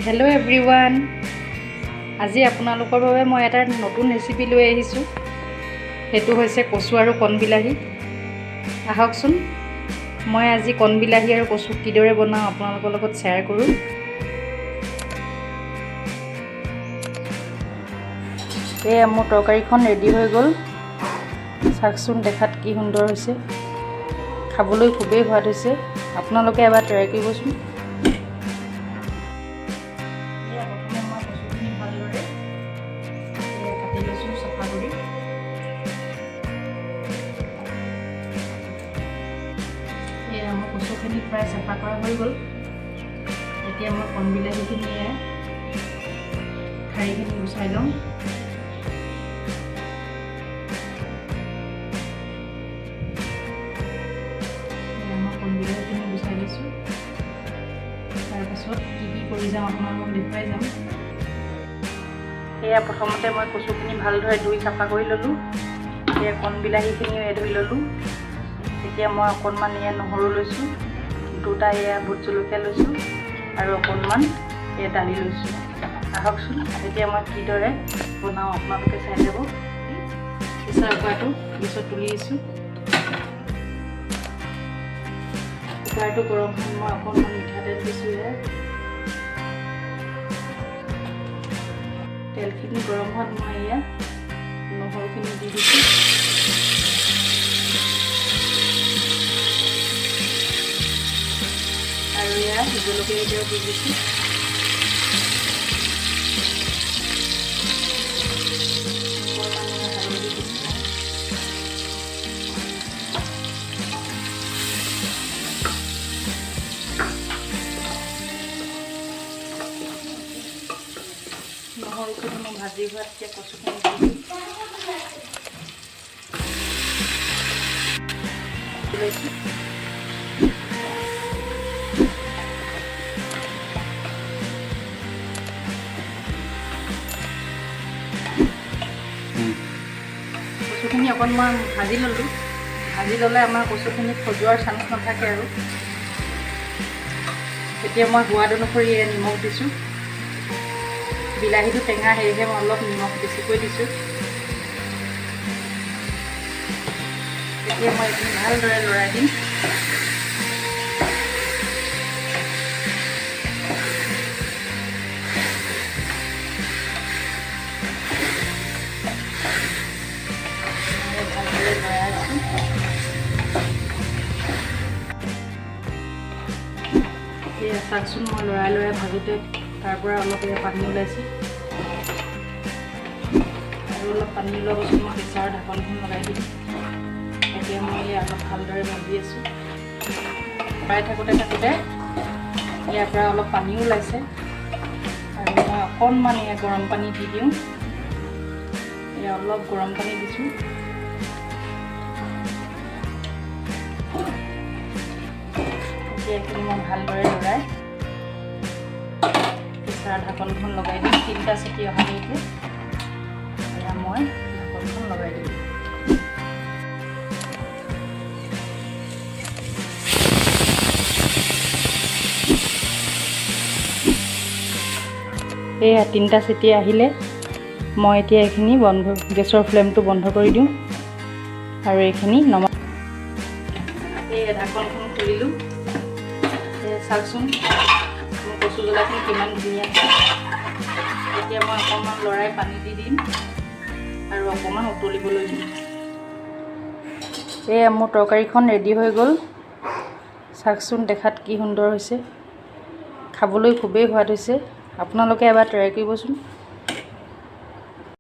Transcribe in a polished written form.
Hello' everyone, আজি আপোনালোকৰ বাবে মই এটা নতুন ৰেচিপি লৈ আহিছোঁ। সেইটো হৈছে কচু আৰু কণ বিলাহী। আহকচোন, মই আজি কণ বিলাহী আৰু কচু কিদৰে বনাওঁ আপোনালোকৰ লগত শ্বেয়াৰ কৰোঁ। এয়া মোৰ তৰকাৰীখন ৰেডি হৈ গ'ল। চাওকচোন, দেখাত কি সুন্দৰ হৈছে, খাবলৈ খুবেই সোৱাদ হৈছে। আপোনালোকে এবাৰ ট্ৰাই কৰিবচোন। মোৰ কচুখিনি প্ৰায় চাফা কৰা হৈ গ'ল। এতিয়া মই কণ বিলাহীখিনি ঠাৰিখিনি গুচাই লওঁ। মই কণ বিলাহীখিনি গুচাই লৈছোঁ। তাৰপাছত কি কৰি যাম আপোনালোকক দেখুৱাই যাম। সেয়া প্ৰথমতে মই কচুখিনি ভালদৰে ধুই চাফা কৰি ল'লোঁ। এতিয়া কণ বিলাহীখিনিও ধুই ল'লোঁ। এতিয়া মই অকণমান নহৰু লৈছোঁ, দুটা ভোট জলকীয়া লৈছোঁ আৰু অকণমান দালি লৈছোঁ। আহকচোন, এতিয়া মই কিদৰে বনাওঁ আপোনালোকে চাই যাব। প্ৰেছাৰ কুকাৰটো গেছত তুলি দিছোঁ। কুকাৰটো গৰম হৈ মই অকণমান মিঠাতেল দিছোঁ। তেলখিনি গৰম হোৱাত মই নহৰুখিনি দি দিছোঁ। আৰু জলকীয়া এতিয়াও দি দিছোঁ। হালধি দিছোঁ। নহৰুখিনি মই ভাজি হোৱাত এতিয়া কচুখিনি দি লৈছোঁ। কচুখিনি অকণমান ভাজি ল'লোঁ। ভাজি ল'লে আমাৰ কচুখিনি খজোৱাৰ চান্স নাথাকে আৰু। এতিয়া মই সোৱাদ অনুসৰি নিমখ দিছোঁ। বিলাহীটো টেঙা, সেয়েহে মই অলপ নিমখ বেছিকৈ দিছোঁ। এতিয়া মই এইখিনি ভালদৰে লৰাই দিম। চাওকচোন, মই লৰাই ভাজোঁতে তাৰ পৰা অলপ পানী ওলাইছে। আৰু অলপ পানী ওলোৱা পাছত মই প্ৰেছাৰৰ ঢাকনখন লগাই দিম। এতিয়া মই অলপ ভালদৰে ভাজি আছোঁ। ফ্ৰাই থাকোঁতে ইয়াৰ পৰা অলপ পানীও ওলাইছে। আৰু মই অকণমান গৰম পানী দি দিওঁ। অলপ গৰম পানী দিছোঁ। এইখিনি মই ভালদৰে লৰাই প্ৰেছাৰৰ ঢাকনখন লগাই দিম। 3টা চিটি অহালৈকে মই ঢাকনখন লগাই দিম। এয়া 3টা চিটি আহিলে মই এতিয়া এইখিনি গেছৰ ফ্লেমটো বন্ধ কৰি দিওঁ আৰু এইখিনি নমাই ঢাকনখন খুলিলোঁ। চাওকচোন, মোৰ কচু জ্বলাখিনি কিমান ধুনীয়া। এতিয়া মই অকণমান লৰাই পানী দি দিম আৰু অকণমান উতলিবলৈ দিম। এয়া মোৰ তৰকাৰীখন ৰেডি হৈ গ'ল। চাওকচোন, দেখাত কি সুন্দৰ হৈছে, খাবলৈ খুবেই সোৱাদ হৈছে। আপোনালোকে এবাৰ ট্ৰাই কৰিবচোন।